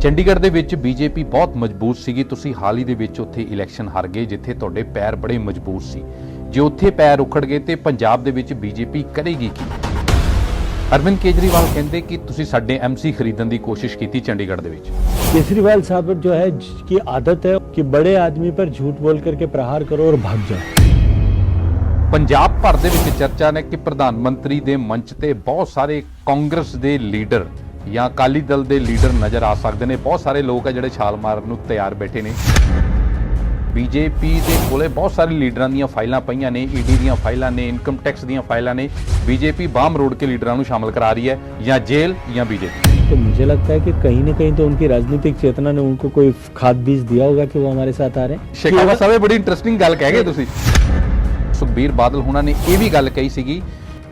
ਚੰਡੀਗੜ੍ਹ ਦੇ ਵਿੱਚ ਬੀਜੇਪੀ ਬਹੁਤ ਮਜ਼ਬੂਤ ਸੀਗੀ। ਤੁਸੀਂ ਹਾਲ ਹੀ ਦੇ ਵਿੱਚ ਉੱਥੇ ਇਲੈਕਸ਼ਨ ਹਾਰ ਗਏ ਜਿੱਥੇ ਤੁਹਾਡੇ ਪੈਰ ਬੜੇ ਮਜ਼ਬੂਤ ਸੀ। ਜੇ ਉੱਥੇ ਪੈਰ ਉਖੜ ਗਏ ਤੇ ਪੰਜਾਬ ਦੇ ਵਿੱਚ ਬੀਜੇਪੀ ਕਰੇਗੀ ਕੀ? अरविंद केजरीवाल कहते कि तुसी साडे MC खरीदने की कोशिश की चंडीगढ़ दे विच। केजरीवाल साहब जो है की आदत है कि बड़े आदमी पर झूठ बोल करके प्रहार करो और भाग जाओ। पंजाब भर दे विच चर्चा ने कि प्रधानमंत्री दे मंच ते बहुत सारे कांग्रेस दे लीडर या अकाली दल दे लीडर नज़र आ सकते हैं। बहुत सारे लोग है जिहड़े छाल मारन नूं तैयार बैठे ने। बीजेपी के कोले बहुत सारे लीडर दी फाइलां पईयां ने, ईडी दी फाइलां ने, इनकम टैक्स दी फाइलां ने। बीजेपी बाम रोड के लीडरों को शामिल करा रही है, या जेल या बीजेपी। तो मुझे लगता है कि कहीं न कहीं तो उनकी राजनीतिक चेतना ने उनको कोई खाद बीज दिया होगा कि वो हमारे साथ आ रहे हैं। शेखावत साहब बड़ी इंटरेस्टिंग गल कह गए तुसीं। सुखबीर बादल हुणां ने यह भी गल कही सीगी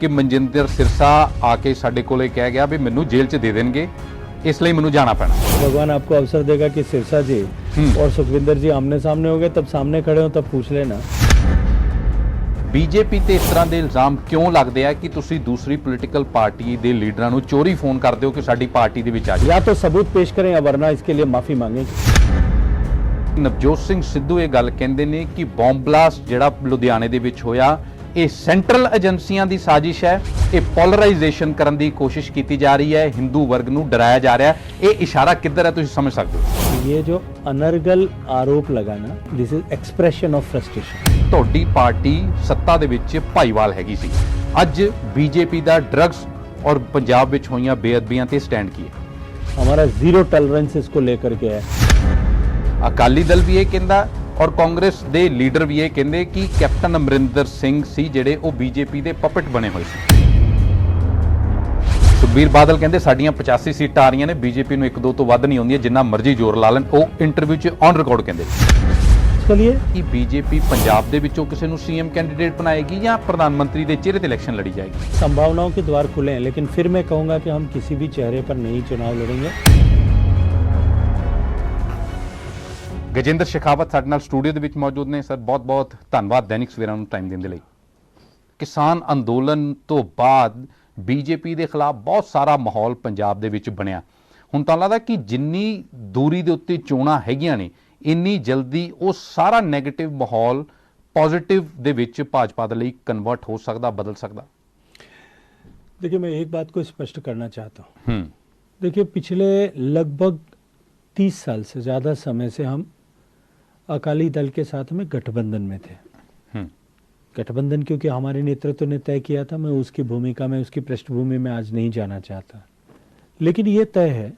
कि मनजिंदर सिरसा आके साडे कोले कह गया भी मैनूं जेल च दे देणगे, इसलिए मैनूं जाना पैना। भगवान आपको अवसर देगा कि सिरसा जी और सुखविंदर जी आमने सामने हो गए, तब सामने खड़े हो तब पूछ लेना। बीजेपी ते इस तरह के इल्जाम क्यों लगते हैं कि तुसी दूसरी पोलिटिकल पार्टी के लीडरां नूं चोरी फोन करते हो कि साडी पार्टी दे विच आ जाओ? या तो सबूत पेश करें या वरना इसके लिए माफी मांगे। नवजोत सिंह सिद्धू ये गल कहंदे ने कि बॉम्ब ब्लास्ट जिहड़ा लुधियाने दे विच होया ये सेंट्रल एजेंसियां दी साजिश है, ये पोलराइजेशन करन दी कोशिश की जा रही है, हिंदू वर्ग नूं डराया जा रहा है। ये इशारा किधर है तुसीं समझ सकते हो? ये जो अनर्गल आरोप लगाना, this is expression of frustration. ਤੁਹਾਡੀ ਪਾर्टी सत्ता ਦੇ ਵਿੱਚ ਭਾਈਵਾਲ ਹੈਗੀ ਸੀ, ਅੱਜ बीजेपी ਦਾ ਡਰੱਗਸ और पंजाब ਵਿੱਚ ਹੋਈਆਂ ਬੇਅਦਬੀਆਂ ਤੇ ਸਟੈਂਡ ਕੀ ਹੈ? हमारा जीरो टॉलरेंस इसको लेकर के है। अकाली दल भी ये कहता और कांग्रेस दे लीडर भी ये कहते कि कैप्टन अमरिंदर सिंह सी ਜਿਹੜੇ ਉਹ बीजेपी ਦੇ पपट बने हुए सी। ਸੁਖਬੀਰ ਬਾਦਲ ਕਹਿੰਦੇ ਸਾਡੀਆਂ 85 ਸੀਟਾਂ ਆ ਰਹੀਆਂ ਨੇ, बीजेपी ਨੂੰ 1-2 ਤੋਂ ਵੱਧ ਨਹੀਂ ਆਉਂਦੀਆਂ, ਜਿੰਨਾ ਮਰਜ਼ੀ ਜ਼ੋਰ ਲਾ ਲੈਣ। ਉਹ ਇੰਟਰਵਿਊ 'ਚ ਔਨ ਰਿਕਾਰਡ ਕਹਿੰਦੇ कि बीजेपी पंजाब ਦੇ ਵਿੱਚੋਂ ਕਿਸੇ ਨੂੰ सीएम कैंडिडेट बनाएगी या प्रधानमंत्री ਦੇ चेहरे ਤੇ इलेक्शन लड़ी जाएगी? संभावनाओं के द्वार खुले हैं, लेकिन फिर मैं कहूंगा कि हम किसी भी चेहरे पर नहीं चुनाव लड़ेंगे। गजेंद्र शेखावत साडे नाल स्टूडियो ਦੇ ਵਿੱਚ ਮੌਜੂਦ ਨੇ। ਸਰ ਬਹੁਤ ਬਹੁਤ ਧੰਨਵਾਦ दैनिक ਸਵੇਰਾ ਨੂੰ ਟਾਈਮ ਦੇਣ ਦੇ ਲਈ। ਕਿਸਾਨ ਅੰਦੋਲਨ ਤੋਂ ਬਾਅਦ बीजेपी ਦੇ ਖਿਲਾਫ ਬਹੁਤ ਸਾਰਾ ਮਾਹੌਲ ਪੰਜਾਬ ਦੇ ਵਿੱਚ ਬਣਿਆ। ਹੁਣ ਤਾਂ ਲੱਗਦਾ ਕਿ ਜਿੰਨੀ ਦੂਰੀ ਦੇ ਉੱਤੇ ਚੋਣਾਂ ਹੈਗੀਆਂ ਨੇ ਇੰਨੀ ਜਲਦੀ ਉਹ ਸਾਰਾ ਨੈਗੇਟਿਵ ਮਾਹੌਲ पॉजिटिव ਦੇ ਵਿੱਚ ਭਾਜਪਾ ਦੇ ਲਈ ਕਨਵਰਟ ਹੋ ਸਕਦਾ, बदल सकता। देखिए, मैं एक बात को स्पष्ट करना चाहता हूँ। देखिए, पिछले लगभग 30 साल से ज़्यादा समय से हम अकाली दल के साथ में गठबंधन में थे। गठबंधन क्योंकि हमारे नेतृत्व ने तय किया था, मैं उसकी भूमिका में, उसकी पृष्ठभूमि में आज नहीं जाना चाहता। लेकिन ये तय है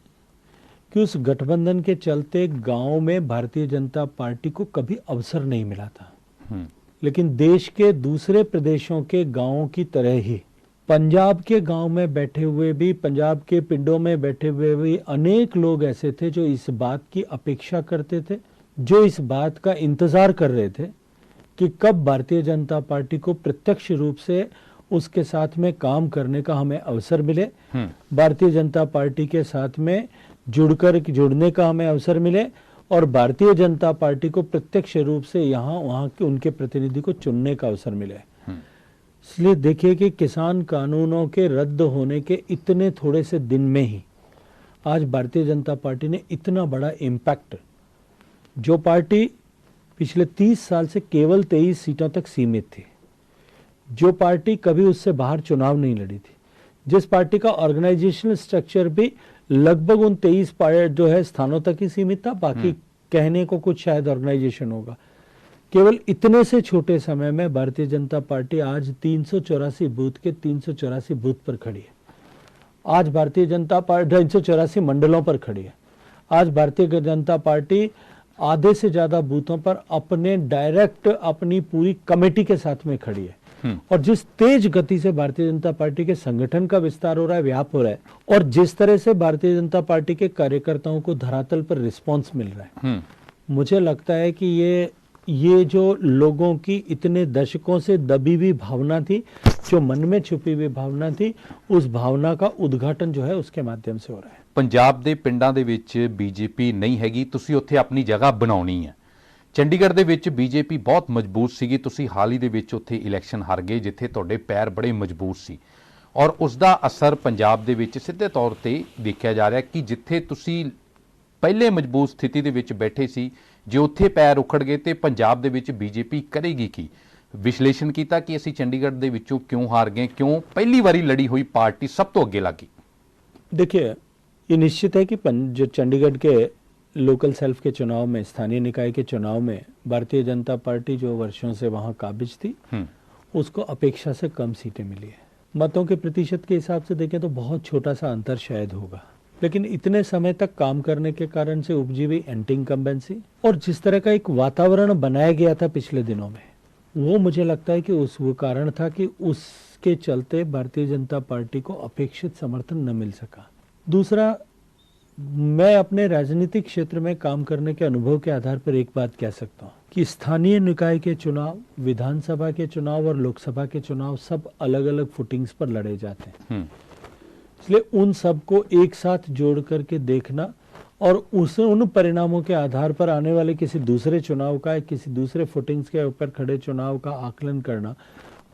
कि उस गठबंधन के चलते गांव में भारतीय जनता पार्टी को कभी अवसर नहीं मिला था। लेकिन देश के दूसरे प्रदेशों के गांवों की तरह ही पंजाब के गांव में बैठे हुए भी, पंजाब के पिंडों में बैठे हुए भी अनेक लोग ऐसे थे जो इस बात की अपेक्षा करते थे, जो इस बात का इंतजार कर रहे थे कि कब भारतीय जनता पार्टी को प्रत्यक्ष रूप से उसके साथ में काम करने का हमें अवसर मिले, भारतीय जनता पार्टी के साथ में जुड़ने का हमें अवसर मिले और भारतीय जनता पार्टी को प्रत्यक्ष रूप से यहाँ वहाँ के उनके प्रतिनिधि को चुनने का अवसर मिले। इसलिए देखिए कि किसान कानूनों के रद्द होने के इतने थोड़े से दिन में ही आज भारतीय जनता पार्टी ने इतना बड़ा इम्पैक्ट, जो पार्टी पिछले 30 साल से केवल 23 सीटों तक सीमित थी, जो पार्टी कभी उससे बाहर चुनाव नहीं लड़ी थी, जिस पार्टी का ऑर्गेनाइजेशनल स्ट्रक्चर भी लगभग उन 23 जो है स्थानों तक ही सीमित था, बाकी कहने को कुछ शायद ऑर्गेनाइजेशन होगा। केवल इतने से छोटे समय में भारतीय जनता पार्टी आज 384 बूथ के 384 बूथ पर खड़ी है। आज भारतीय जनता पार्टी 384 मंडलों पर खड़ी है। आज भारतीय जनता पार्टी आधे से ज्यादा बूथों पर अपने डायरेक्ट अपनी पूरी कमेटी के साथ में खड़ी है। और जिस तेज गति से भारतीय जनता पार्टी के संगठन का विस्तार हो रहा है, व्याप हो रहा है, और जिस तरह से भारतीय जनता पार्टी के कार्यकर्ताओं को धरातल पर रिस्पांस मिल रहा है, मुझे लगता है कि ये जो लोगों की इतने दशकों से दबी हुई भावना थी, जो मन में छुपी हुई भावना थी, उस भावना का उद्घाटन जो है उसके माध्यम से हो रहा है। पंजाब ਦੇ ਪਿੰਡਾਂ ਦੇ ਵਿੱਚ बीजेपी नहीं हैगी, ਤੁਸੀਂ ਉੱਥੇ ਆਪਣੀ ਜਗ੍ਹਾ ਬਣਾਉਣੀ ਹੈ। ਚੰਡੀਗੜ੍ਹ ਦੇ ਵਿੱਚ बीजेपी ਬਹੁਤ ਮਜ਼ਬੂਤ ਸੀਗੀ, ਤੁਸੀਂ ਹਾਲ ਹੀ ਦੇ ਵਿੱਚ ਉੱਥੇ ਇਲੈਕਸ਼ਨ ਹਾਰ ਗਏ ਜਿੱਥੇ ਤੁਹਾਡੇ ਪੈਰ ਬੜੇ ਮਜ਼ਬੂਤ ਸੀ, ਔਰ ਉਸ ਦਾ ਅਸਰ ਪੰਜਾਬ ਦੇ ਵਿੱਚ ਸਿੱਧੇ ਤੌਰ ਤੇ ਦੇਖਿਆ ਜਾ ਰਿਹਾ ਕਿ ਜਿੱਥੇ ਤੁਸੀਂ ਪਹਿਲੇ ਮਜ਼ਬੂਤ ਸਥਿਤੀ ਦੇ ਵਿੱਚ ਬੈਠੇ ਸੀ, ਜੇ ਉੱਥੇ ਪੈਰ ਉਖੜ ਗਏ ਤੇ ਪੰਜਾਬ ਦੇ ਵਿੱਚ ਬੀਜੇਪੀ ਕਰੇਗੀ ਕੀ? ਵਿਸ਼ਲੇਸ਼ਣ ਕੀਤਾ ਕਿ ਅਸੀਂ ਚੰਡੀਗੜ੍ਹ ਦੇ ਵਿੱਚੋਂ ਕਿਉਂ ਹਾਰ ਗਏ, ਕਿਉਂ ਪਹਿਲੀ ਵਾਰੀ ਲੜੀ ਹੋਈ ਪਾर्टी सब तो अगे लगी? देखिए, ये निश्चित है कि जो चंडीगढ़ के लोकल सेल्फ के चुनाव में, स्थानीय निकाय के चुनाव में भारतीय जनता पार्टी जो वर्षों से वहां काबिज थी, उसको अपेक्षा से कम सीटें मिली है। मतों के प्रतिशत के हिसाब से देखें तो बहुत छोटा सा अंतर शायद होगा, लेकिन इतने समय तक काम करने के कारण से उपजी हुई एंटी इनकम्बेंसी और जिस तरह का एक वातावरण बनाया गया था पिछले दिनों में, वो मुझे लगता है कि वो कारण था कि उसके चलते भारतीय जनता पार्टी को अपेक्षित समर्थन न मिल सका। दूसरा, मैं अपने राजनीतिक क्षेत्र में काम करने के अनुभव के आधार पर एक बात कह सकता हूँ कि स्थानीय निकाय के चुनाव, विधानसभा के चुनाव और लोकसभा के चुनाव सब अलग अलग फुटिंग्स पर लड़े जाते हैं। इसलिए उन सबको एक साथ जोड़ करके देखना और उन परिणामों के आधार पर आने वाले किसी दूसरे चुनाव का, किसी दूसरे फुटिंग्स के ऊपर खड़े चुनाव का आकलन करना,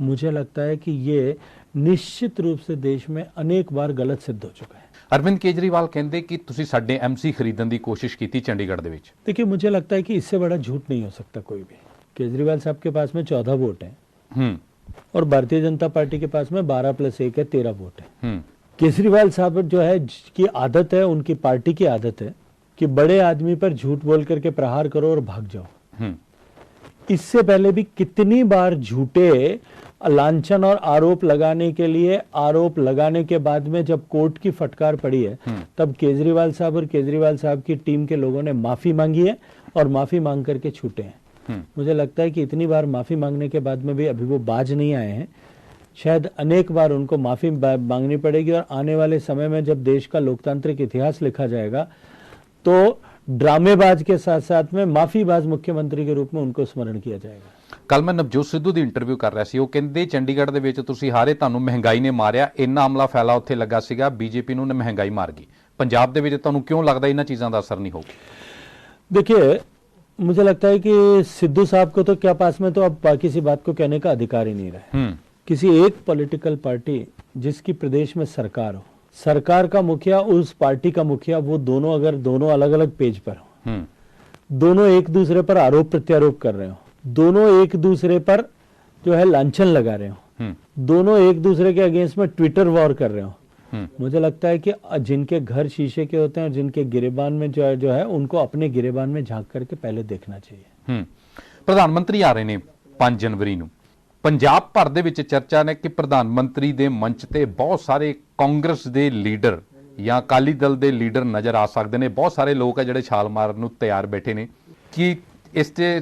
मुझे लगता है कि ये निश्चित रूप से देश में अनेक बार गलत सिद्ध हो चुका है। अरविंद केजरीवाल कहते कि तुसी साडे एमसी खरीदने की कोशिश की थी चंडीगढ़ दे विच। देखिए, मुझे लगता है कि इससे बड़ा झूठ नहीं हो सकता कोई भी। केजरीवाल साहब के पास में 14 वोट हैं और भारतीय जनता पार्टी के पास में 12 + 1 है, 13 वोट है। केजरीवाल साहब जो है की आदत है, उनकी पार्टी की आदत है कि बड़े आदमी पर झूठ बोल करके प्रहार करो और भाग जाओ। इससे पहले भी कितनी बार झूठे लांछन और आरोप लगाने के लिए, आरोप लगाने के बाद में जब कोर्ट की फटकार पड़ी है, तब केजरीवाल साहब और केजरीवाल साहब की टीम के लोगों ने माफी मांगी है और माफी मांग करके छूटे हैं। मुझे लगता है कि इतनी बार माफी मांगने के बाद में भी अभी वो बाज नहीं आए हैं। शायद अनेक बार उनको माफी मांगनी पड़ेगी और आने वाले समय में जब देश का लोकतांत्रिक इतिहास लिखा जाएगा तो ड्रामेबाज के साथ साथ में माफीबाज मुख्यमंत्री के रूप में उनको स्मरण किया जाएगा। कल मैं नवजोत सिद्धू की इंटरव्यू कर रहा सी, वो कहते चंडीगढ़ दे विच तुसीं हारे, तुहानूं महंगाई ने मारिया, इन्ना अमला फैला उत्थे लगा सीगा, बीजेपी नूं महंगाई मार गई। पंजाब दे विच तुहानूं क्यों लगदा इन्हां चीज़ां दा असर नहीं होगा? देखिए, मुझे लगता है कि सिद्धू साहब को तो क्या पास में तो अब किसी बात को कहने का अधिकार ही नहीं रहा। किसी एक पॉलिटिकल पार्टी जिसकी प्रदेश में सरकार हो, सरकार का मुखिया, उस पार्टी का मुखिया, वो दोनों अगर दोनों अलग अलग पेज पर हो, दोनों एक दूसरे पर आरोप प्रत्यारोप कर रहे हो, दोनों एक दूसरे पर जो है लांछन लगा रहे हो, दोनों एक दूसरे के अगेंस्ट में ट्विटर वॉर कर रहे हो, मुझे लगता है कि जिनके घर शीशे के होते हैं और जिनके गिरेबान में जो है उनको अपने गिरेबान में झांक करके पहले देखना चाहिए। प्रधानमंत्री आ रहे ने 5 जनवरी ਨੂੰ ਪੰਜਾਬ ਭਰ ਦੇ ਵਿੱਚ ਚਰਚਾ ਨੇ ਕਿ ਪ੍ਰਧਾਨ ਮੰਤਰੀ ਦੇ ਮੰਚ ਤੇ ਬਹੁਤ ਸਾਰੇ ਕਾਂਗਰਸ ਦੇ ਲੀਡਰ ਜਾਂ ਅਕਾਲੀ ਦਲ ਦੇ ਲੀਡਰ ਨਜ਼ਰ ਆ ਸਕਦੇ ਨੇ। ਬਹੁਤ ਸਾਰੇ ਲੋਕ ਆ ਜਿਹੜੇ ਛਾਲ ਮਾਰਨ ਨੂੰ ਤਿਆਰ ਬੈਠੇ ਨੇ। ਕਿ ਇਸ ਤੇ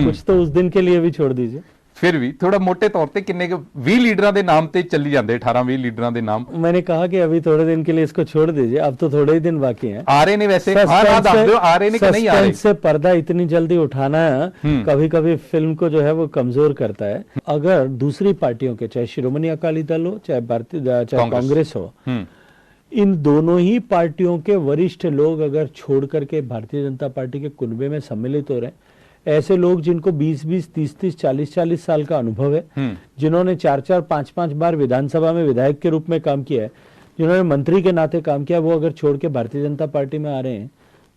कुछ तो उस दिन के लिए भी छोड़ दीजिए। फिर भी थोड़ा मोटे तौर पे किन्ने 20 लीडरां दे नाम ते चली जांदे, 18-20 लीडरां दे नाम। मैंने कहा कि अभी थोड़े दिन के लिए इसको छोड़ दीजिए, अब तो थोड़े ही दिन बाकी हैं। आ रहे ने वैसे, हाँ दस दो, आ रहे ने कि नहीं आ रहे? से पर्दा इतनी जल्दी उठाना कभी कभी फिल्म को जो है वो कमजोर करता है। अगर दूसरी पार्टियों के, चाहे शिरोमणि अकाली दल हो, चाहे कांग्रेस हो, इन दोनों ही पार्टियों के वरिष्ठ लोग अगर छोड़ करके भारतीय जनता पार्टी के कुनबे में सम्मिलित हो रहे हैं, ऐसे लोग जिनको 20-20, 30-30, 40-40 साल का अनुभव है, जिन्होंने 4-4, 5-5 बार विधानसभा में विधायक के रूप में काम किया है, जिन्होंने मंत्री के नाते काम किया, वो अगर छोड़ के भारतीय जनता पार्टी में आ रहे हैं,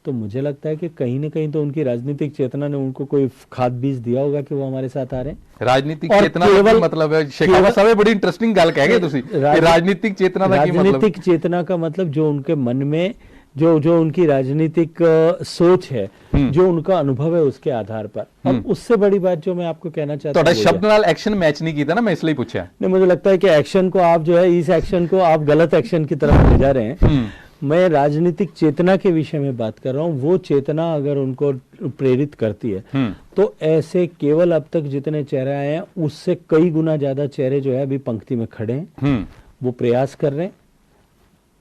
तो मुझे लगता है कि कहीं न कहीं तो उनकी राजनीतिक चेतना ने उनको कोई खाद बीज दिया होगा कि वो हमारे साथ आ रहे हैं। राजनीतिक चेतना का मतलब है शेखावत साहब, बड़ी इंटरेस्टिंग गल कह गए तुसी। राजनीतिक चेतना का मतलब, राजनीतिक चेतना का मतलब जो उनके मन में जो उनकी राजनीतिक सोच है, जो उनका अनुभव है, उसके आधार पर। और उससे बड़ी बात जो मैं आपको कहना चाहता हूं, शब्द नाल एक्शन मैच नहीं किया ना, मैं इसलिए पूछा। नहीं, मुझे लगता है कि एक्शन को आप जो है, इस एक्शन को आप गलत एक्शन की तरफ ले जा रहे हैं। मैं राजनीतिक चेतना के विषय में बात कर रहा हूं। वो चेतना अगर उनको प्रेरित करती है तो ऐसे केवल अब तक जितने चेहरे आए हैं उससे कई गुना ज्यादा चेहरे जो है अभी पंक्ति में खड़े हैं। वो प्रयास कर रहे हैं।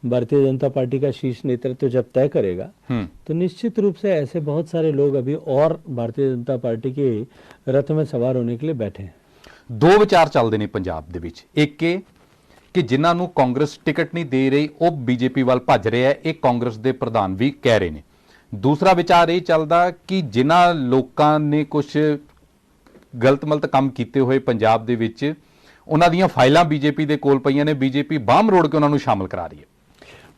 भारतीय जनता पार्टी का शीर्ष नेतृत्व जब तय करेगा तो निश्चित रूप से ऐसे बहुत सारे लोग अभी और भारतीय जनता पार्टी के रथ में सवार होने के लिए बैठे हैं। दो विचार चलते हैं पंजाब दे विच। एक कि जिन्हां नूं कांग्रेस टिकट नहीं दे रही वो बीजेपी वाल भज रहे हैं, एक कांग्रेस दे प्रधान भी कह रहे हैं। दूसरा विचार ये चलदा कि जिन्हां लोकां ने कुछ गलत मलत काम कीते हुए पंजाब दे विच ਉਹਨਾਂ ਦੀਆਂ ਫਾਈਲਾਂ ਬੀਜੇਪੀ ਦੇ ਕੋਲ ਪਈਆਂ ਨੇ, ਬੀਜੇਪੀ ਬਾਹਮ ਰੋੜ ਕੇ ਉਹਨਾਂ ਨੂੰ ਸ਼ਾਮਲ ਕਰਾ ਰਹੀ है।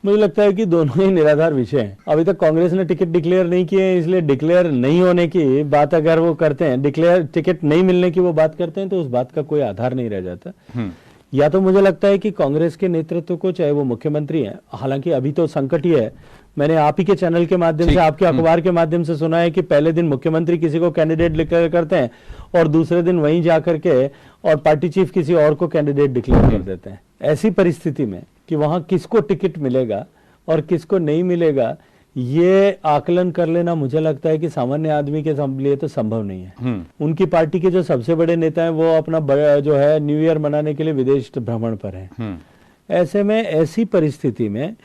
मुझे लगता है कि दोनों ही निराधार विषय हैं। अभी तक कांग्रेस ने टिकट डिक्लेयर नहीं किए हैं, इसलिए डिक्लेयर नहीं होने की बात अगर वो करते हैं, डिक्लेयर टिकट नहीं मिलने की वो बात करते हैं, तो उस बात का कोई आधार नहीं रह जाता। या तो मुझे लगता है कि कांग्रेस के नेतृत्व को, चाहे वो मुख्यमंत्री हैं, हालांकि अभी तो संकट ही है, मैंने आप ही के चैनल के माध्यम से, आपके अखबार के माध्यम से सुना है कि पहले दिन मुख्यमंत्री किसी को कैंडिडेट डिक्लेयर करते हैं और दूसरे दिन वहीं जाकर के और पार्टी चीफ किसी और को कैंडिडेट डिक्लेयर कर देते हैं। ऐसी परिस्थिति में कि वहां किसको टिकट मिलेगा और किसको नहीं मिलेगा, ये आकलन कर लेना मुझे लगता है कि सामान्य आदमी के लिए तो संभव नहीं है। उनकी पार्टी के जो सबसे बड़े नेता हैं वो अपना जो है न्यू ईयर मनाने के लिए विदेश भ्रमण पर हैं। ऐसे में, ऐसी परिस्थिति में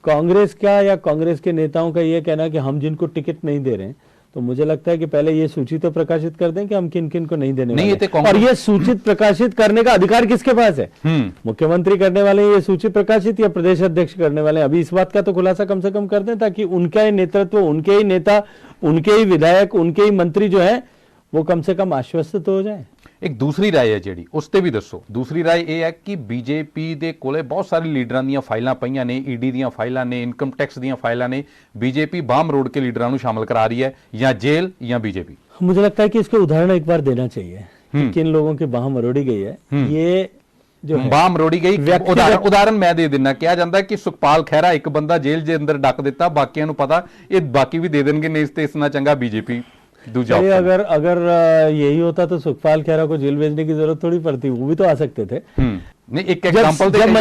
कांग्रेस का या कांग्रेस के नेताओं का ये कहना कि हम जिनको टिकट नहीं दे रहे हैं, तो मुझे लगता है कि पहले ये सूची तो प्रकाशित कर दें कि हम किन किन को नहीं देने वाले हैं। और ये सूचित प्रकाशित करने का अधिकार किसके पास है? मुख्यमंत्री करने वाले ये सूची प्रकाशित या प्रदेश अध्यक्ष करने वाले? अभी इस बात का तो खुलासा कम से कम कर दें, ताकि उनका ही नेतृत्व, उनके ही नेता, उनके ही विधायक, उनके ही मंत्री जो है वो कम से कम आश्वस्त तो हो जाए। एक दूसरी राय है ਜਿਹੜੀ ਉਸ ਤੇ ਵੀ ਦੱਸੋ। दूसरी राय ਇਹ ਹੈ ਕਿ ਬੀਜੇਪੀ ਦੇ ਕੋਲੇ ਬਹੁਤ ਸਾਰੇ ਲੀਡਰਾਂ ਦੀਆਂ ਫਾਈਲਾਂ ਪਈਆਂ ਨੇ, ਈਡੀ ਦੀਆਂ ਫਾਈਲਾਂ ਨੇ, ਇਨਕਮ ਟੈਕਸ ਦੀਆਂ ਫਾਈਲਾਂ ਨੇ, ਬੀਜੇਪੀ ਬਾਹਮ ਰੋੜ ਕੇ ਲੀਡਰਾਂ ਨੂੰ ਸ਼ਾਮਲ ਕਰਾ ਰਹੀ है, या जेल या बीजेपी। मुझे लगता है कि इसके उदाहरण एक बार देना चाहिए कि किन लोगों की बाह मरोड़ी गई है। ये जो ਬਾਹ ਮਰੋੜੀ ਗਈ, ਉਦਾਹरण ਮੈਂ ਦੇ ਦਿੰਦਾ। ਕਿਹਾ ਜਾਂਦਾ ਕਿ ਸੁਖਪਾਲ ਖਹਿਰਾ ਇੱਕ ਬੰਦਾ ਜੇਲ੍ਹ ਦੇ ਅੰਦਰ ਡੱਕ ਦਿੱਤਾ, ਬਾਕੀਆਂ ਨੂੰ ਪਤਾ ਇਹ ਬਾਕੀ ਵੀ ਦੇ ਦੇਣਗੇ, ਨੇ ਇਸ ਨਾਲ ਚੰਗਾ बीजेपी दूजा। अगर यही होता तो सुखपाल खैरा को जेल भेजने की जरूरत थोड़ी पड़ती, वो भी तो आ सकते थे। नहीं, एक एग्जांपल जब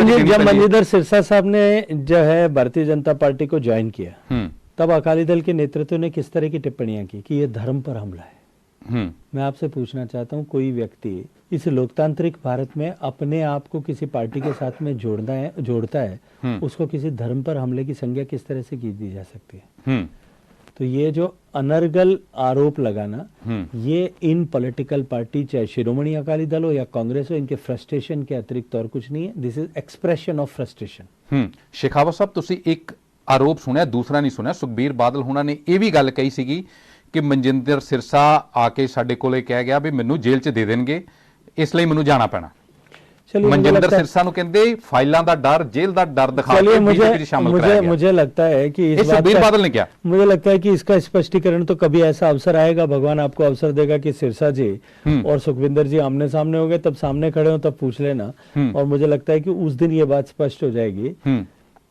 मनिंदर सिरसा साहब ने जो है भारतीय जनता पार्टी को ज्वाइन किया, तब अकाली दल के नेतृत्व ने किस तरह की टिप्पणियां की कि ये धर्म पर हमला है। मैं आपसे पूछना चाहता हूं, कोई व्यक्ति इस लोकतांत्रिक भारत में अपने आप को किसी पार्टी के साथ में जोड़ता है, उसको किसी धर्म पर हमले की संज्ञा किस तरह से की दी जा सकती है? तो ये जो अनर्गल आरोप लगाना, ये इन पॉलिटिकल पार्टी, चाहे शिरोमणि अकाली दल हो या कांग्रेस हो, इनके फ्रस्ट्रेशन के अतिरिक्त और कुछ नहीं है। This is expression of frustration. Shekhawat साहब, ਤੁਸੀਂ ਇੱਕ ਆਰੋਪ ਸੁਣਿਆ, ਦੂਸਰਾ ਨਹੀਂ ਸੁਣਿਆ। ਸੁਖਬੀਰ ਬਾਦਲ ਹੁਣਾਂ ਨੇ ਇਹ ਵੀ ਗੱਲ ਕਹੀ ਸੀਗੀ ਕਿ ਮਨਜਿੰਦਰ ਸਿਰਸਾ ਆ ਕੇ ਸਾਡੇ ਕੋਲੇ ਕਹਿ ਗਿਆ ਵੀ ਮੈਨੂੰ ਜੇਲ੍ਹ 'ਚ ਦੇ ਦੇਣਗੇ, ਇਸ ਲਈ ਮੈਨੂੰ ਜਾਣਾ ਪੈਣਾ। मनजिंदर सिरसा नु कहंदे फाइलां दा डर, जेल दा डर दिखा के बीजेपी में शामिल कराया गया। मुझे लगता है कि इस सुखबीर बादल ने क्या, मुझे लगता है कि इसका स्पष्टीकरण तो कभी ऐसा अवसर आएगा, भगवान आपको अवसर देगा कि सिरसा जी और सुखविंदर जी आमने सामने हो गए, तब सामने खड़े हो तब पूछ लेना। और मुझे लगता है कि उस दिन ये बात स्पष्ट हो जाएगी।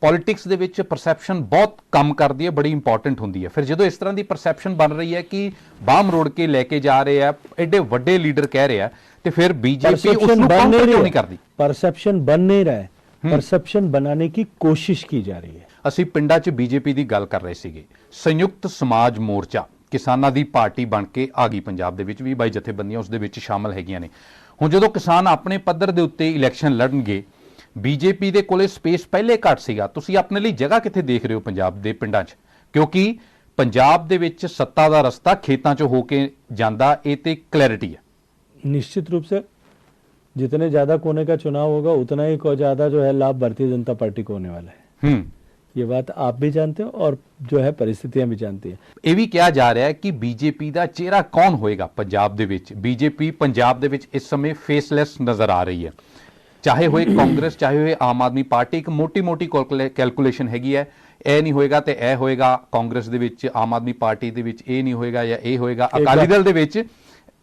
पॉलिटिक्स ਦੇ ਵਿੱਚ परसੈਪਸ਼ਨ ਬਹੁਤ ਕੰਮ ਕਰਦੀ ਹੈ, ਬੜੀ ਇੰਪੋਰਟੈਂਟ ਹੁੰਦੀ ਹੈ। ਫਿਰ ਜਦੋਂ ਇਸ ਤਰ੍ਹਾਂ ਦੀ परसੈਪਸ਼ਨ ਬਣ ਰਹੀ ਹੈ ਕਿ ਬਾਹਮ ਰੋੜ ਕੇ ਲੈ ਕੇ ਜਾ ਰਹੇ ਆ, ਐਡੇ ਵੱਡੇ ਲੀਡਰ ਕਹਿ ਰਹੇ ਆ, ਤੇ ਫਿਰ बीजेपी ਉਸ ਨੂੰ ਕਾਊਂਟਰ ਕਿਉਂ ਨਹੀਂ ਕਰਦੀ? परसेप्शन बन नहीं रहा है, परसेप्शन बनाने की कोशिश की जा रही है। ਅਸੀਂ ਪਿੰਡਾਂ 'ਚ बीजेपी ਦੀ ਗੱਲ ਕਰ ਰਹੇ ਸੀਗੇ। ਸੰਯੁਕਤ ਸਮਾਜ ਮੋਰਚਾ ਕਿਸਾਨਾਂ ਦੀ ਪਾਰਟੀ ਬਣ ਕੇ ਆ ਗਈ ਪੰਜਾਬ ਦੇ ਵਿੱਚ, ਵੀ ਬਾਈ ਜਥੇਬੰਦੀਆਂ ਉਸ ਦੇ ਵਿੱਚ ਸ਼ਾਮਲ ਹੈਗੀਆਂ ਨੇ। ਹੁਣ ਜਦੋਂ ਕਿਸਾਨ ਆਪਣੇ ਪੱਧਰ ਦੇ ਉੱਤੇ ਇਲੈਕਸ਼ਨ ਲੜਨਗੇ, बीजेपी ਦੇ ਕੋਲੇ ਸਪੇਸ ਪਹਿਲੇ ਘੱਟ ਸੀਗਾ। ਤੁਸੀਂ ਆਪਣੇ ਲਈ ਜਗ੍ਹਾ ਕਿੱਥੇ ਦੇਖ ਰਹੇ ਹੋ ਪੰਜਾਬ ਦੇ ਪਿੰਡਾਂ 'ਚ? ਕਿਉਂਕਿ ਪੰਜਾਬ ਦੇ ਵਿੱਚ ਸੱਤਾ ਦਾ ਰਸਤਾ ਖੇਤਾਂ 'ਚੋਂ ਹੋ ਕੇ ਜਾਂਦਾ, ਇਹ ਤੇ ਕਲੈਰਿਟੀ ਹੈ। निश्चित रूप से जितने ज्यादा कोने का चुनाव होगा उतना ही ज्यादा जो है लाभ भारतीय जनता पार्टी को होने वाला है। ये बात आप भी जानते हो और जो है परिस्थितियां भी जानती है। ਇਹ ਵੀ ਕਿਹਾ ਜਾ ਰਿਹਾ ਹੈ ਕਿ बीजेपी ਦਾ ਚਿਹਰਾ ਕੌਣ ਹੋਏਗਾ ਪੰਜਾਬ ਦੇ ਵਿੱਚ। बीजेपी ਪੰਜਾਬ ਦੇ ਵਿੱਚ ਇਸ ਸਮੇਂ ਫੇਸਲੈਸ ਨਜ਼ਰ ਆ ਰਹੀ ਹੈ। ਚਾਹੇ ਹੋਏ ਕਾਂਗਰਸ, ਚਾਹੇ ਹੋਏ ਆਮ ਆਦਮੀ ਪਾਰਟੀ, ਇੱਕ ਮੋਟੀ ਕੈਲਕੂਲੇਸ਼ਨ ਹੈਗੀ ਹੈ। ਇਹ ਨਹੀਂ ਹੋਏਗਾ ਤੇ ਇਹ ਹੋਏਗਾ, ਕਾਂਗਰਸ ਦੇ ਵਿੱਚ, ਆਮ ਆਦਮੀ ਪਾਰਟੀ ਦੇ ਵਿੱਚ ਇਹ ਨਹੀਂ ਹੋਏਗਾ ਜਾਂ ਇਹ ਹੋਏਗਾ, ਅਕਾਲੀ ਦਲ ਦੇ ਵਿੱਚ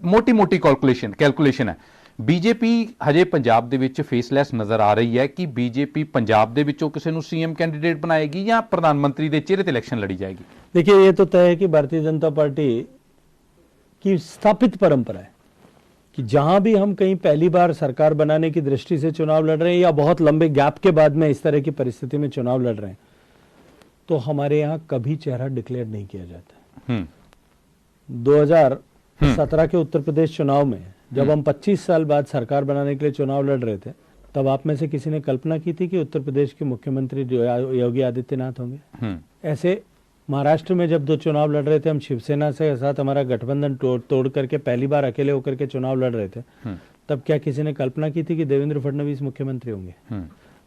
ਮੋਟੀ ਕੈਲਕੂਲੇਸ਼ਨ ਹੈ। बीजेपी ਹਜੇ ਪੰਜਾਬ ਦੇ ਵਿੱਚ ਫੇਸਲੈਸ ਨਜ਼ਰ ਆ ਰਹੀ ਹੈ ਕਿ बीजेपी ਪੰਜਾਬ ਦੇ ਵਿੱਚੋਂ ਕਿਸੇ ਨੂੰ सीएम कैंडिडेट बनाएगी ਜਾਂ प्रधान मंत्री ਦੇ ਚਿਹਰੇ ਤੇ इलेक्शन लड़ी जाएगी? देखिए, ये तो तय है कि भारतीय जनता पार्टी की स्थापित परंपरा है कि जहां भी हम कहीं पहली बार सरकार बनाने की दृष्टि से चुनाव लड़ रहे हैं या बहुत लंबे गैप के बाद में इस तरह की परिस्थिति में चुनाव लड़ रहे हैं, तो हमारे यहाँ कभी चेहरा डिक्लेयर नहीं किया जाता। 2017 के उत्तर प्रदेश चुनाव में जब हम 25 साल बाद सरकार बनाने के लिए चुनाव लड़ रहे थे, तब आप में से किसी ने कल्पना की थी कि उत्तर प्रदेश के मुख्यमंत्री योगी आदित्यनाथ होंगे? ऐसे महाराष्ट्र में जब 2 चुनाव लड़ रहे थे, हम शिवसेना से साथ हमारा गठबंधन तोड़ करके पहली बार अकेले होकर के चुनाव लड़ रहे थे, तब क्या किसी ने कल्पना की थी कि देवेंद्र फडणवीस मुख्यमंत्री होंगे?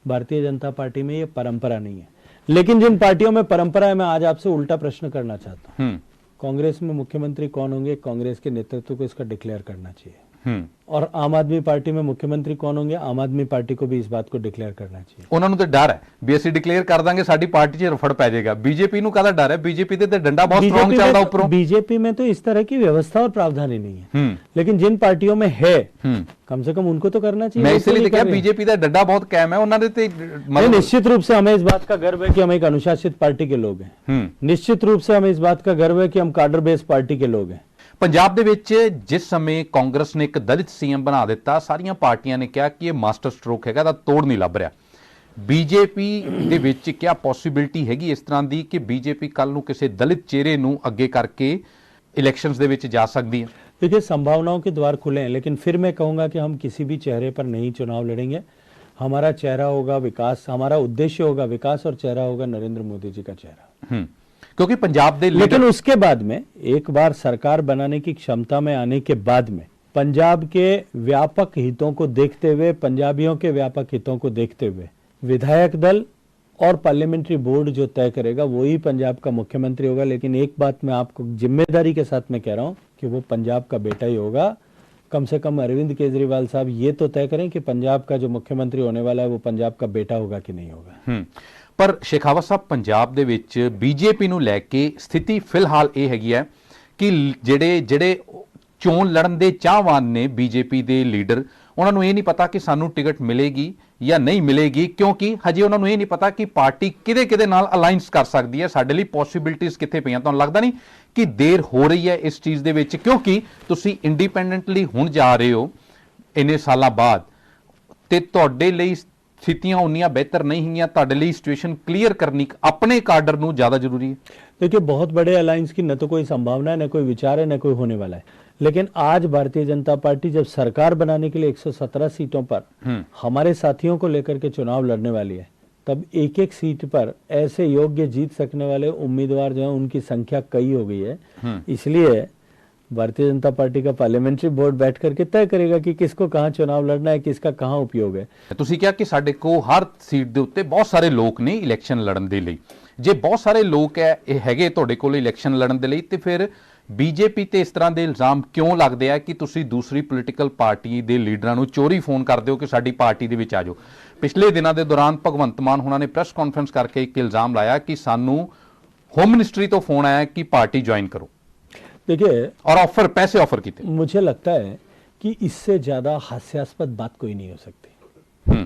भारतीय जनता पार्टी में ये परंपरा नहीं है। लेकिन जिन पार्टियों में परंपरा है, मैं आज आपसे उल्टा प्रश्न करना चाहता हूँ। कांग्रेस में मुख्यमंत्री कौन होंगे? कांग्रेस के नेतृत्व को इसका डिक्लेयर करना चाहिए। और आम आदमी पार्टी में मुख्यमंत्री कौन होंगे, आम आदमी पार्टी को भी इस बात को डिक्लेयर करना चाहिए। ਉਹਨਾਂ ਨੂੰ ਤਾਂ ਡਰ ਹੈ ਵੀ ਅਸੀਂ ਡਿਕਲੇਅਰ ਕਰ ਦਾਂਗੇ ਸਾਡੀ ਪਾਰਟੀ 'ਚ ਰਫੜ ਪੈ ਜਾਏਗਾ। ਬੀਜੇਪੀ ਨੂੰ ਕਾਹਦਾ ਡਰ ਹੈ? ਬੀਜੇਪੀ ਤੇ ਡੰਡਾ ਬਹੁਤ ਸਟਰੋਂਗ ਚੱਲਦਾ ਉੱਪਰੋਂ। बीजेपी में तो इस तरह की व्यवस्था और प्रावधान ही नहीं है, लेकिन जिन पार्टियों में है कम से कम उनको तो करना चाहिए। मैं इसलिए तो कहा बीजेपी का डंडा बहुत कायम है उन्होंने ते निश्चित रूप से हमें इस बात का गर्व है कि हम एक अनुशासित पार्टी के लोग हैं। निश्चित रूप से हमें इस बात का गर्व है कि हम काडर बेस्ड पार्टी के लोग हैं। ਪੰਜਾਬ ਦੇ ਵਿੱਚ ਜਿਸ ਸਮੇਂ ਕਾਂਗਰਸ ਨੇ ਇੱਕ ਦਲਿਤ ਸੀਐਮ ਬਣਾ ਦਿੱਤਾ, ਸਾਰੀਆਂ ਪਾਰਟੀਆਂ ਨੇ ਕਿਹਾ ਕਿ ਇਹ ਮਾਸਟਰ ਸਟ੍ਰੋਕ ਹੈਗਾ, ਦਾ ਤੋੜ ਨਹੀਂ ਲੱਭ ਰਿਹਾ। ਬੀਜੇਪੀ ਦੇ ਵਿੱਚ ਕਿਆ ਪੋਸਿਬਿਲਿਟੀ ਹੈਗੀ ਇਸ ਤਰ੍ਹਾਂ ਦੀ ਕਿ ਬੀਜੇਪੀ ਕੱਲ ਨੂੰ ਕਿਸੇ ਦਲਿਤ ਚਿਹਰੇ ਨੂੰ ਅੱਗੇ ਕਰਕੇ इलेक्शंस ਦੇ ਵਿੱਚ ਜਾ ਸਕਦੀ ਹੈ? देखिए, संभावनाओं के द्वार खुले हैं, लेकिन फिर मैं कहूंगा कि हम किसी भी चेहरे पर नहीं चुनाव लड़ेंगे। हमारा चेहरा होगा विकास, हमारा उद्देश्य होगा विकास और चेहरा होगा नरेंद्र मोदी जी का चेहरा। क्योंकि पंजाब दे लेकिन उसके बाद में एक बार सरकार बनाने की क्षमता में आने के बाद में पंजाब के व्यापक हितों को देखते हुए, पंजाबियों के व्यापक हितों को देखते हुए विधायक दल और पार्लियामेंट्री बोर्ड जो तय करेगा वही पंजाब का मुख्यमंत्री होगा। लेकिन एक बात मैं आपको जिम्मेदारी के साथ में कह रहा हूं कि वो पंजाब का बेटा ही होगा। कम से कम अरविंद केजरीवाल साहब ये तो तय करें कि पंजाब का जो मुख्यमंत्री होने वाला है वो पंजाब का बेटा होगा कि नहीं होगा। पर शेखावत साहब, पंजाब ਦੇ ਵਿੱਚ ਬੀਜੇਪੀ ਨੂੰ ਲੈ ਕੇ ਸਥਿਤੀ ਫਿਲਹਾਲ ਇਹ ਹੈਗੀ ਹੈ ਕਿ ਜਿਹੜੇ ਚੋਣ ਲੜਨ ਦੇ ਚਾਹਵਾਨ ਨੇ ਬੀਜੇਪੀ ਦੇ ਲੀਡਰ, ਉਹਨਾਂ ਨੂੰ ਇਹ ਨਹੀਂ ਪਤਾ ਕਿ ਸਾਨੂੰ ਟਿਕਟ ਮਿਲੇਗੀ ਜਾਂ ਨਹੀਂ ਮਿਲੇਗੀ, ਕਿਉਂਕਿ ਹਜੇ ਉਹਨਾਂ ਨੂੰ ਇਹ ਨਹੀਂ ਪਤਾ ਕਿ ਪਾਰਟੀ ਕਿਹਦੇ ਨਾਲ ਅਲਾਈਅੰਸ ਕਰ ਸਕਦੀ ਹੈ, ਸਾਡੇ ਲਈ ਪੋਸਿਬਿਲਿਟੀਜ਼ ਕਿੱਥੇ ਪਈਆਂ। ਤੁਹਾਨੂੰ ਲੱਗਦਾ ਨਹੀਂ ਕਿ ਦੇਰ ਹੋ ਰਹੀ ਹੈ ਇਸ ਚੀਜ਼ ਦੇ ਵਿੱਚ? ਕਿਉਂਕਿ ਤੁਸੀਂ ਇੰਡੀਪੈਂਡੈਂਟਲੀ ਹੁਣ ਜਾ ਰਹੇ ਹੋ ਇੰਨੇ ਸਾਲਾਂ ਬਾਅਦ, ਤੇ ਤੁਹਾਡੇ ਲਈ स्थितियां उन्नियां बेहतर नहीं हुई, ਤੁਹਾਡੇ ਲਈ सिचुएशन क्लियर करनी अपने कार्डर ਨੂੰ ज्यादा जरूरी है। देखिए, बहुत बड़े अलायंस की न तो कोई संभावना है, न कोई विचार है, न कोई होने वाला है। लेकिन आज भारतीय जनता पार्टी जब सरकार बनाने के लिए 117 सीटों पर हमारे साथियों को लेकर के चुनाव लड़ने वाली है, तब एक एक सीट पर ऐसे योग्य जीत सकने वाले उम्मीदवार जो है उनकी संख्या कई हो गई है। इसलिए भारतीय जनता पार्टी का पार्लियामेंट्री बोर्ड बैठ करके तय करेगा कि किसको कहां चुनाव लड़ना है, किसका कहां उपयोग है। ਤੁਸੀਂ ਕਿਹਾ ਕਿ ਸਾਡੇ ਕੋ ਹਰ ਸੀਟ ਦੇ ਉੱਤੇ ਬਹੁਤ ਸਾਰੇ ਲੋਕ ਨੇ ਇਲੈਕਸ਼ਨ ਲੜਨ ਦੇ ਲਈ। ਜੇ ਬਹੁਤ ਸਾਰੇ ਲੋਕ ਇਹ ਹੈਗੇ ਤੁਹਾਡੇ ਕੋਲ ਇਲੈਕਸ਼ਨ ਲੜਨ ਦੇ ਲਈ, ਤੇ ਫਿਰ ਬੀਜੇਪੀ ਤੇ ਇਸ ਤਰ੍ਹਾਂ ਦੇ ਇਲਜ਼ਾਮ ਕਿਉਂ ਲੱਗਦੇ ਆ ਕਿ ਤੁਸੀਂ ਦੂਸਰੀ ਪੋਲੀਟੀਕਲ ਪਾਰਟੀ ਦੇ ਲੀਡਰਾਂ ਨੂੰ ਚੋਰੀ ਫੋਨ ਕਰਦੇ ਹੋ ਕਿ ਸਾਡੀ ਪਾਰਟੀ ਦੇ ਵਿੱਚ ਆ ਜਾਓ? ਪਿਛਲੇ ਦਿਨਾਂ ਦੇ ਦੌਰਾਨ ਭਗਵੰਤ ਮਾਨ ਹੋਣਾ ਨੇ ਪ੍ਰੈਸ ਕਾਨਫਰੰਸ ਕਰਕੇ ਇੱਕ ਇਲਜ਼ਾਮ ਲਾਇਆ ਕਿ ਸਾਨੂੰ ਹੋਮ ਮਿਨਿਸਟਰੀ ਤੋਂ ਫੋਨ आया कि पार्टी ज्वाइन करो। देखिए, और पैसे ऑफर किए। मुझे लगता है कि इससे ज्यादा हास्यास्पद बात कोई नहीं हो सकती।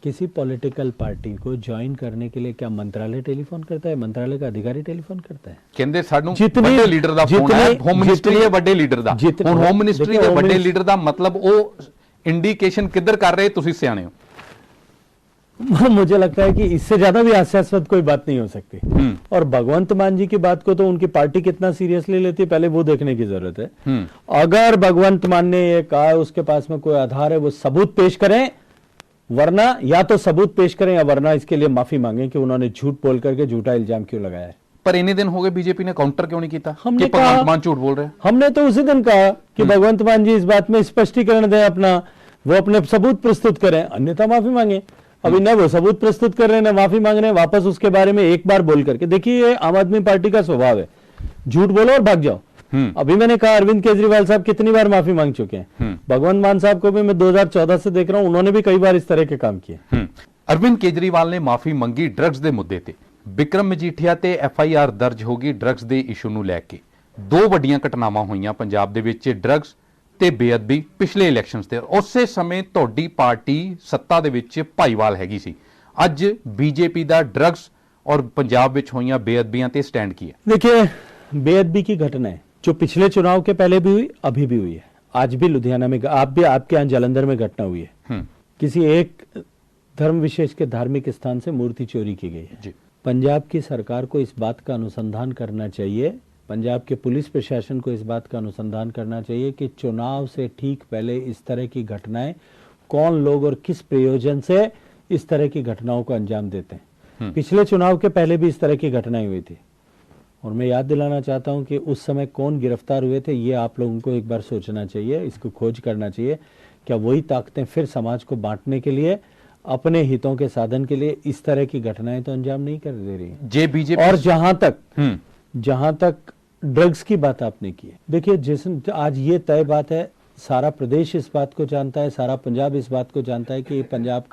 किसी पॉलिटिकल पार्टी को ज्वाइन करने के लिए क्या मंत्रालय टेलीफोन करता है? मंत्रालय का अधिकारी टेलीफोन करता है? ਕਹਿੰਦੇ ਸਾਨੂੰ ਵੱਡੇ ਲੀਡਰ ਦਾ ਫੋਨ ਆਇਆ, ਹੋਮ ਮਿਨਿਸਟਰੀ ਦੇ ਵੱਡੇ ਲੀਡਰ ਦਾ। ਹੁਣ ਹੋਮ ਮਿਨਿਸਟਰੀ ਦੇ ਵੱਡੇ ਲੀਡਰ ਦਾ ਮਤਲਬ ਉਹ ਇੰਡੀਕੇਸ਼ਨ ਕਿੱਧਰ ਕਰ ਰਹੇ? ਤੁਸੀਂ ਸਿਆਣੇ ਹੋ। मुझे लगता है कि इससे ज्यादा भी हास्यास्पद कोई बात नहीं हो सकती। और भगवंत मान जी की बात को तो उनकी पार्टी कितना सीरियसली लेती है पहले वो देखने की जरूरत है। अगर भगवंत मान ने ये कहा है उसके पास में कोई आधार है, वो सबूत पेश करें, वरना या तो सबूत पेश करें या वरना इसके लिए माफी मांगे कि उन्होंने झूठ बोल करके झूठा इल्जाम क्यों लगाया है। पर इतने दिन हो गए बीजेपी ने काउंटर क्यों नहीं किया? हमने भगवंत मान झूठ बोल रहे हैं। हमने तो उसी दिन कहा कि भगवंत मान जी इस बात में स्पष्टीकरण दें, अपना वो अपने सबूत प्रस्तुत करें, अन्यथा माफी मांगे। अभी न वो सबूत प्रस्तुत कर रहे हैं, न माफी मांग रहे हैं, वापस उसके बारे में एक बार बोल करके। देखिए, ये आम आदमी पार्टी का स्वभाव है, झूठ बोलो और भाग जाओ। अभी मैंने कहा अरविंद केजरीवाल साहब कितनी बार माफी मांग चुके हैं। भगवंत मान साहब को भी मैं 2014 से देख रहा हूं, उन्होंने भी कई बार इस तरह के काम किए। अरविंद केजरीवाल ने माफी मंगी ड्रग्स के मुद्दे ते। बिक्रम मजीठिया ते FIR दर्ज होगी ड्रग्स के इशू ਨੂੰ ਲੈ ਕੇ। ਦੋ ਵੱਡੀਆਂ ਘਟਨਾਵਾਂ ਹੋਈਆਂ ਪੰਜਾਬ ਦੇ ਵਿੱਚ, ड्रग्स ਤੇ ਬੇਅਦਬੀ ਪਿਛਲੇ ਇਲੈਕਸ਼ਨਸ ਤੇ। ਉਸੇ ਸਮੇਂ ਤੁਹਾਡੀ ਪਾਰਟੀ ਸੱਤਾ ਦੇ ਵਿੱਚ ਭਾਈਵਾਲ ਹੈਗੀ ਸੀ। ਅੱਜ ਬੀਜੇਪੀ ਦਾ ड्रग्स और पंजाब ਵਿੱਚ ਹੋਈਆਂ ਬੇਅਦਬੀਆਂ ਤੇ ਸਟੈਂਡ ਕੀ ਹੈ? देखिए, बेअदबी की घटनाएं जो पिछले चुनाव के पहले भी हुई, अभी भी हुई है, आज भी लुधियाना में, आपके यहाँ जालंधर में घटना हुई है। किसी एक धर्म विशेष के धार्मिक स्थान से मूर्ति चोरी की गई है। पंजाब की सरकार को इस बात का अनुसंधान करना चाहिए, पंजाब के पुलिस प्रशासन को इस बात का अनुसंधान करना चाहिए कि चुनाव से ठीक पहले इस तरह की घटनाएं कौन लोग और किस प्रयोजन से इस तरह की घटनाओं को अंजाम देते हैं। पिछले चुनाव के पहले भी इस तरह की घटनाएं हुई थी, और मैं याद दिलाना चाहता हूं कि उस समय कौन गिरफ्तार हुए थे, ये आप लोगों को एक बार सोचना चाहिए, इसको खोज करना चाहिए। क्या वही ताकतें फिर समाज को बांटने के लिए, अपने हितों के साधन के लिए इस तरह की घटनाएं तो अंजाम नहीं कर दे रही है। और जहां तक ड्रग्स की बात आपने की है, देखिए जिस आज ये तय बात है सारा प्रदेश इस बात को जानता है, सारा पंजाब इस बात को जानता है कि पंजाब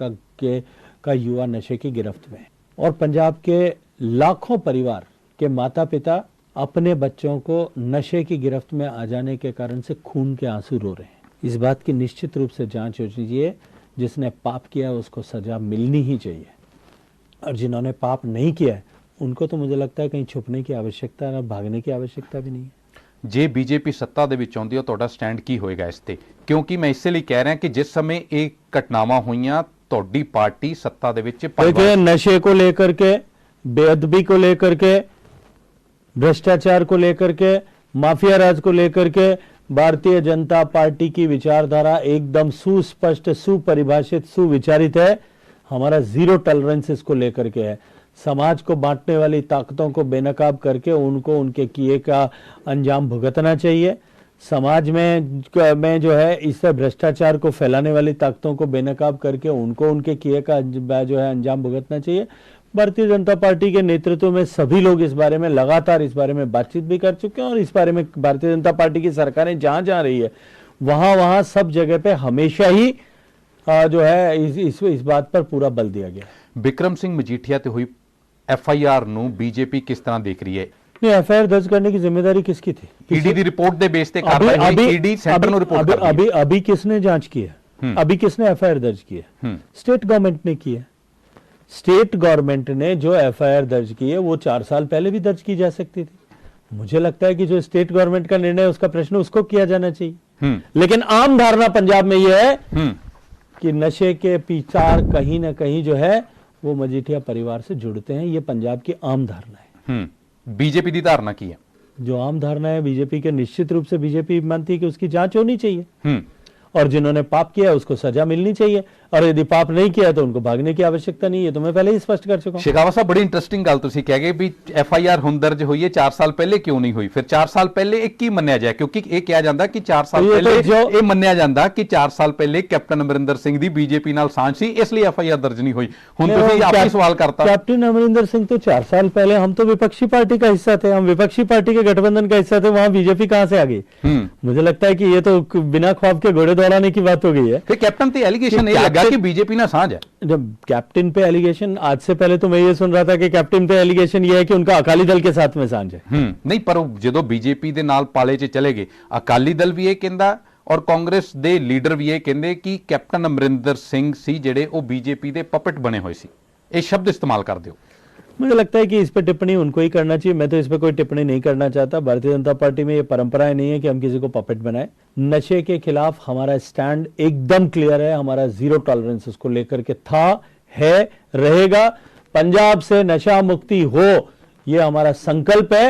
का युवा नशे की गिरफ्त में है और पंजाब के लाखों परिवार के माता पिता अपने बच्चों को नशे की गिरफ्त में आ जाने के कारण से खून के आंसू रो रहे हैं। इस बात की निश्चित रूप से जांच होनी चाहिए। जिसने पाप किया है उसको सजा मिलनी ही चाहिए और जिन्होंने पाप नहीं किया है उनको तो मुझे लगता है कहीं छुपने की आवश्यकता है, भागने की आवश्यकता भी नहीं है। ਜੇ ਬੀਜੇਪੀ ਸੱਤਾ ਦੇ ਵਿੱਚ ਆਉਂਦੀ ਹੈ ਤੁਹਾਡਾ ਸਟੈਂਡ ਕੀ ਹੋਏਗਾ ਇਸ ਤੇ? ਕਿਉਂਕਿ ਮੈਂ ਇਸੇ ਲਈ ਕਹਿ ਰਿਹਾ ਕਿ ਜਿਸ ਸਮੇਂ ਇਹ ਘਟਨਾਵਾਂ ਹੋਈਆਂ ਤੁਹਾਡੀ ਪਾਰਟੀ ਸੱਤਾ ਦੇ ਵਿੱਚ देखिए, नशे को लेकर के, बेअदबी को लेकर के, भ्रष्टाचार को लेकर के, माफिया राज को लेकर के भारतीय जनता पार्टी की विचारधारा एकदम सुस्पष्ट, सुपरिभाषित, सुविचारित है। हमारा जीरो टॉलरेंस इसको लेकर के है। समाज को बांटने वाली ताकतों को बेनकाब करके उनको उनके किए का अंजाम भुगतना चाहिए। समाज में जो है इससे भ्रष्टाचार को फैलाने वाली ताकतों को बेनकाब करके उनको उनके किए का जो है अंजाम भुगतना चाहिए। भारतीय जनता पार्टी के नेतृत्व में सभी लोग इस बारे में लगातार इस बारे में बातचीत भी कर चुके हैं और इस बारे में भारतीय जनता पार्टी की सरकारें जहां जहां रही है वहां सब जगह पे हमेशा ही जो है इस बात पर पूरा बल दिया गया। बिक्रम सिंह मजीठिया ते हुई एफआईआर ਨੂੰ बीजेपी किस तरह देख रही है? नहीं, एफआईआर दर्ज करने की जिम्मेदारी किसकी थी? ईडी की रिपोर्ट दे बेस पे कार्रवाई हुई, ईडी सेंटर ਨੂੰ रिपोर्ट कर दी। अभी किसने जांच की है? अभी किसने एफआईआर दर्ज की है? स्टेट गवर्नमेंट ने की है। स्टेट गवर्नमेंट ने जो एफआईआर दर्ज की है वो 4 साल पहले भी दर्ज की जा सकती थी। मुझे लगता है कि जो स्टेट गवर्नमेंट का निर्णय उसका प्रश्न उसको किया जाना चाहिए। लेकिन आम धारणा पंजाब में यह है कि नशे के पीछे कहीं ना कहीं जो है वो मजीठिया परिवार से जुड़ते हैं। ये पंजाब की आम धारणा है। बीजेपी की धारणा की है? जो आम धारणा है बीजेपी के, निश्चित रूप से बीजेपी मानती है कि उसकी जांच होनी चाहिए और जिन्होंने पाप किया है उसको सजा मिलनी चाहिए और यदि पाप नहीं किया तो उनको भागने की आवश्यकता नहीं है। तो मैं पहले ही स्पष्ट कर चुका हूं। शेखावत साहब, बड़ी इंटरेस्टिंग गल तुसी कह गए भी एफआईआर हुण दर्ज हुई है, 4 साल पहले क्यों नहीं हुई? फिर 4 साल पहले एक की मन्निया जाए? क्योंकि ये कहा जाता कि 4 साल पहले ये मन्निया जाता कि 4 साल पहले कैप्टन अमरिंदर सिंह दी बीजेपी नाल सांझ सी, इसलिए एफआईआर दर्ज नहीं हुई। हुण तुसी आप ही सवाल करता। कैप्टन अमरिंदर सिंह तो 4 साल पहले, हम तो विपक्षी पार्टी का हिस्सा थे, हम विपक्षी पार्टी के गठबंधन का हिस्सा थे, वहां बीजेपी कहां से आ गई? मुझे लगता है कि ये तो बिना ख्वाब के घोड़े दौड़ाने की बात हो गई है। फिर कैप्टन पे एलिगेशन ये लगा कि बीजेपी ना सांझ है। जब कैप्टन पे एलिगेशन, आज से पहले तो मैं ये सुन रहा था कि कैप्टन पे एलिगेशन ये है कि उनका अकाली दल के साथ में सांझ है। नहीं, पर जो बीजेपी ਦੇ ਨਾਲ ਪਾਲੇ 'ਚ ਚਲੇ ਗਏ, ਅਕਾਲੀ ਦਲ ਵੀ ਇਹ ਕਹਿੰਦਾ ਔਰ ਕਾਂਗਰਸ ਦੇ ਲੀਡਰ ਵੀ ਇਹ ਕਹਿੰਦੇ ਕਿ ਕੈਪਟਨ ਅਮਰਿੰਦਰ ਸਿੰਘ ਸੀ ਜਿਹੜੇ ਉਹ बीजेपी ਦੇ ਪਪਟ ਬਣੇ ਹੋਏ ਸੀ। ਇਹ ਸ਼ਬਦ ਇਸਤੇਮਾਲ ਕਰਦੇ ਹੋ। मुझे लगता है कि इस पर टिप्पणी उनको ही करना चाहिए। मैं तो इस पर कोई टिप्पणी नहीं करना चाहता। भारतीय जनता पार्टी में ये परंपराएं नहीं है कि हम किसी को पपेट बनाए। नशे के खिलाफ हमारा स्टैंड एकदम क्लियर है। हमारा जीरो टॉलरेंस उसको लेकर के था, है, रहेगा। पंजाब से नशा मुक्ति हो, ये हमारा संकल्प है।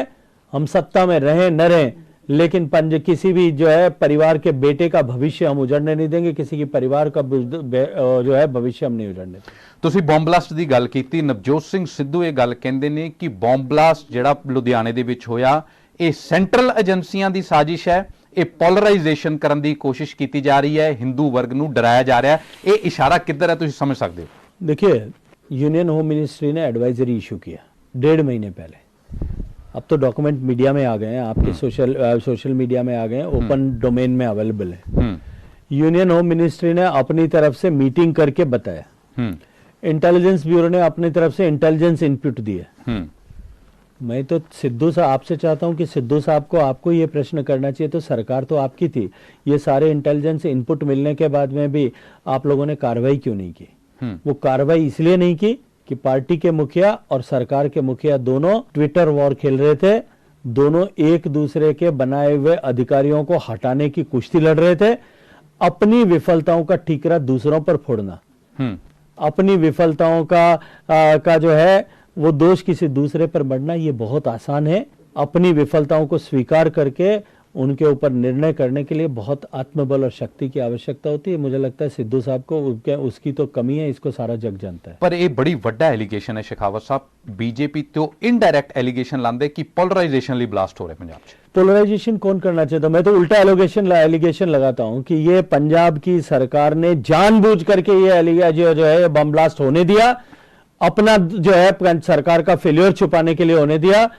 हम सत्ता में रहें न रहें, लेकिन किसी भी जो है परिवार के बेटे का भविष्य हम उजड़ने नहीं देंगे। किसी की परिवार का जो है भविष्य हम नहीं उजड़ने देंगे। ਤੁਸੀਂ ਬੰਬ ਬਲਾਸਟ ਦੀ ਗੱਲ ਕੀਤੀ। ਨਵਜੋਤ ਸਿੰਘ ਸਿੱਧੂ ਇਹ ਗੱਲ ਕਹਿੰਦੇ ਨੇ ਕਿ ਬੰਬ ਬਲਾਸਟ ਜਿਹੜਾ ਲੁਧਿਆਣੇ ਦੇ ਵਿੱਚ ਹੋਇਆ ਇਹ ਸੈਂਟਰਲ ਏਜੰਸੀਆਂ ਦੀ ਸਾਜ਼ਿਸ਼ ਹੈ। ਇਹ ਪੋਲਰਾਈਜੇਸ਼ਨ ਕਰਨ ਦੀ ਕੋਸ਼ਿਸ਼ ਕੀਤੀ ਜਾ ਰਹੀ ਹੈ, ਹਿੰਦੂ ਵਰਗ ਨੂੰ ਡਰਾਇਆ ਜਾ ਰਿਹਾ ਹੈ। ਇਹ ਇਸ਼ਾਰਾ किधर है ਤੁਸੀਂ समझ सकते हो? देखिए, यूनियन होम मिनिस्ट्री ने एडवाइजरी इशू किया 1.5 महीने पहले। अब तो डॉक्यूमेंट मीडिया में आ गए हैं, आपके सोशल मीडिया में आ गए हैं, ओपन डोमेन में अवेलेबल है। यूनियन होम मिनिस्ट्री ने अपनी तरफ से मीटिंग करके बताया, इंटेलिजेंस ब्यूरो ने अपनी तरफ से इंटेलिजेंस इनपुट दिए। मैं तो सिद्धू साहब आपसे चाहता हूं कि सिद्धू साहब को आपको ये प्रश्न करना चाहिए, तो सरकार तो आपकी थी, ये सारे इंटेलिजेंस इनपुट मिलने के बाद में भी आप लोगों ने कार्रवाई क्यों नहीं की? वो कार्रवाई इसलिए नहीं की कि पार्टी के मुखिया और सरकार के मुखिया दोनों ट्विटर वॉर खेल रहे थे। दोनों एक दूसरे के बनाए हुए अधिकारियों को हटाने की कुश्ती लड़ रहे थे। अपनी विफलताओं का ठीकरा दूसरों पर फोड़ना, अपनी विफलताओं का जो है वो दोष किसी दूसरे पर मढ़ना, ये बहुत आसान है। अपनी विफलताओं को स्वीकार करके उनके ऊपर निर्णय करने के लिए बहुत आत्मबल और शक्ति की आवश्यकता होती है। मुझे लगता है सिद्धू साहब को उसकी तो कमी है, इसको सारा जग जानता है। पर ये बड़ी वड्डा एलिगेशन है शेखावत साहब, बीजेपी तो इनडायरेक्ट एलिगेशन लांदे कि पोलराइजेशन ली ब्लास्ट हो रहे पंजाब से। पोलराइजेशन कौन करना चाहता? मैं तो उल्टा एलिगेशन लगाता हूं कि ये पंजाब की सरकार ने जानबूझ करके ये जो है बम ब्लास्ट होने दिया, अपना जो है सरकार का फेल्योर छुपाने के लिए होने दिया।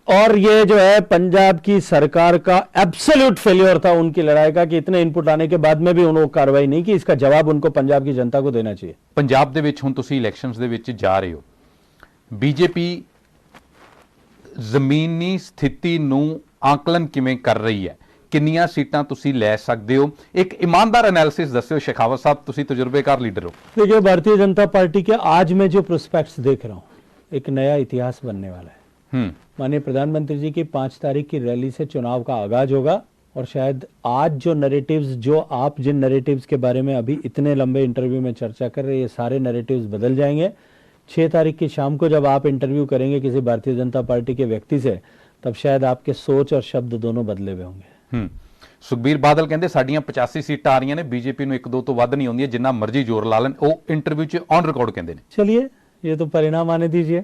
और ये जो है पंजाब की सरकार का एब्सोल्यूट फेलियर था उनकी लड़ाई का कि इतने इनपुट आने के बाद में भी उन्होंने कार्रवाई नहीं की। इसका जवाब उनको पंजाब की जनता को देना चाहिए। ਪੰਜਾਬ ਦੇ ਵਿੱਚ ਹੁਣ ਤੁਸੀਂ ਇਲੈਕਸ਼ਨਸ ਦੇ ਵਿੱਚ ਜਾ ਰਹੇ ਹੋ, ਬੀਜੇਪੀ ਜ਼ਮੀਨੀ ਸਥਿਤੀ ਨੂੰ ਆਕਲਨ ਕਿਵੇਂ ਕਰ ਰਹੀ ਹੈ, ਕਿੰਨੀਆਂ ਸੀਟਾਂ ਤੁਸੀਂ ਲੈ ਸਕਦੇ ਹੋ, ਇੱਕ ਇਮਾਨਦਾਰ ਐਨਾਲਿਸਿਸ ਦੱਸਿਓ शेखावत साहब, ਤੁਸੀਂ तजुर्बेकार लीडर हो। देखिए, भारतीय जनता पार्टी के आज मैं जो प्रोस्पेक्ट्स देख रहा हूं एक नया इतिहास बनने वाला है। माननीय प्रधानमंत्री जी की 5 तारीख की रैली से चुनाव का आगाज होगा और शायद आज जो नैरेटिव्स, जो आप जिन नैरेटिव्स के बारे में अभी इतने लंबे इंटरव्यू में चर्चा कर रहे हैं, ये सारे नैरेटिव्स बदल जाएंगे। 6 तारीख की शाम को जब आप इंटरव्यू करेंगे किसी भारतीय जनता पार्टी के व्यक्ति से, तब शायद आपके सोच और शब्द दोनों बदले हुए होंगे। ਸੁਖਬੀਰ ਬਾਦਲ ਕਹਿੰਦੇ ਸਾਡੀਆਂ 85 ਸੀਟਾਂ ਆ ਰਹੀਆਂ ਨੇ, ਬੀਜੇਪੀ ਨੂੰ 1-2 ਤੋਂ ਵੱਧ ਨਹੀਂ ਆਉਂਦੀਆਂ, ਜਿੰਨਾ ਮਰਜ਼ੀ ਜ਼ੋਰ ਲਾ ਲੈਣ, ਉਹ ਇੰਟਰਵਿਊ 'ਚ ਔਨ ਰਿਕਾਰਡ ਕਹਿੰਦੇ ਨੇ। चलिए, ये तो परिणाम आने दीजिए।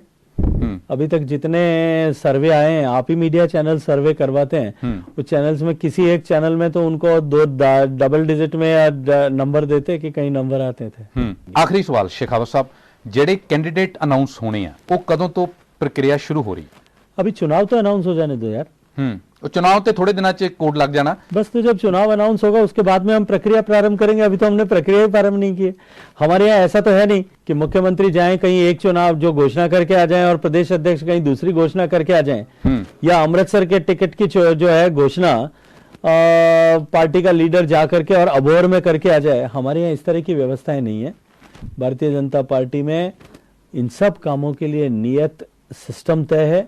अभी तक जितने सर्वे आए हैं, आप ही मीडिया चैनल सर्वे करवाते हैं, उस चैनल्स में किसी एक चैनल में तो उनको डबल डिजिट में या नंबर देते कि कई नंबर आते थे। आखिरी सवाल शेखावत साहब, ਜਿਹੜੇ कैंडिडेट अनाउंस होने हैं वो कदों तो प्रक्रिया शुरू हो रही है? अभी चुनाव तो अनाउंस हो जाने दो यार। चुनाव तो थोड़े दिनों च कोड लग जाना। बस, तो जब चुनाव अनाउंस होगा उसके बाद में हम प्रक्रिया प्रारंभ करेंगे। अभी तो हमने प्रक्रिया ही प्रारंभ नहीं की। हमारे यहाँ ऐसा तो है नहीं कि मुख्यमंत्री जाएं कहीं एक चुनाव जो घोषणा करके आ जाएं और प्रदेश अध्यक्ष कहीं दूसरी घोषणा करके आ जाएं, या अमृतसर के टिकट की जो है घोषणा पार्टी का लीडर जा करके और अबोहर में करके आ जाए। हमारे यहाँ इस तरह की व्यवस्थाएं नहीं है। भारतीय जनता पार्टी में इन सब कामों के लिए नियत सिस्टम तय है।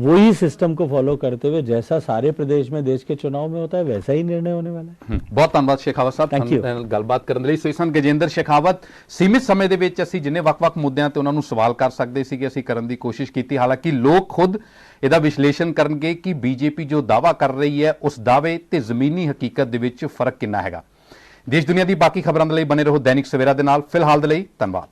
वही सिस्टम को फॉलो करते हुए जैसा सारे प्रदेश में देश के चुनाव में होता है वैसा ही निर्णय होने वाला है। बहुत धन्यवाद शेखावत साहब, ਨਾਲ ਗੱਲਬਾਤ ਕਰਨ ਲਈ। ਸੋ ਇਸ ਹਨ ਗਜੇਂਦਰ ਸ਼ੇਖਾਵਤ। ਸੀਮਿਤ ਸਮੇਂ ਦੇ ਵਿੱਚ ਅਸੀਂ ਜਿੰਨੇ ਵੱਖ-ਵੱਖ ਮੁੱਦਿਆਂ ਤੇ ਉਹਨਾਂ ਨੂੰ ਸਵਾਲ ਕਰ ਸਕਦੇ ਸੀ ਕਿ ਅਸੀਂ ਕਰਨ ਦੀ ਕੋਸ਼ਿਸ਼ ਕੀਤੀ। ਹਾਲਾਂਕਿ ਲੋਕ ਖੁਦ ਇਹਦਾ ਵਿਸ਼ਲੇਸ਼ਣ ਕਰਨਗੇ ਕਿ ਬੀਜੇਪੀ ਜੋ ਦਾਅਵਾ ਕਰ ਰਹੀ ਹੈ ਉਸ ਦਾਅਵੇ ਤੇ ਜ਼ਮੀਨੀ ਹਕੀਕਤ ਦੇ ਵਿੱਚ ਫਰਕ ਕਿੰਨਾ ਹੈਗਾ। ਦੇਸ਼ ਦੁਨੀਆ ਦੀ ਬਾਕੀ ਖਬਰਾਂ ਦੇ ਲਈ ਬਨੇ ਰਹੋ ਦੈਨਿਕ ਸਵੇਰਾ ਦੇ ਨਾਲ। ਫਿਲਹਾਲ ਦੇ ਲਈ ਧੰਨਵਾਦ।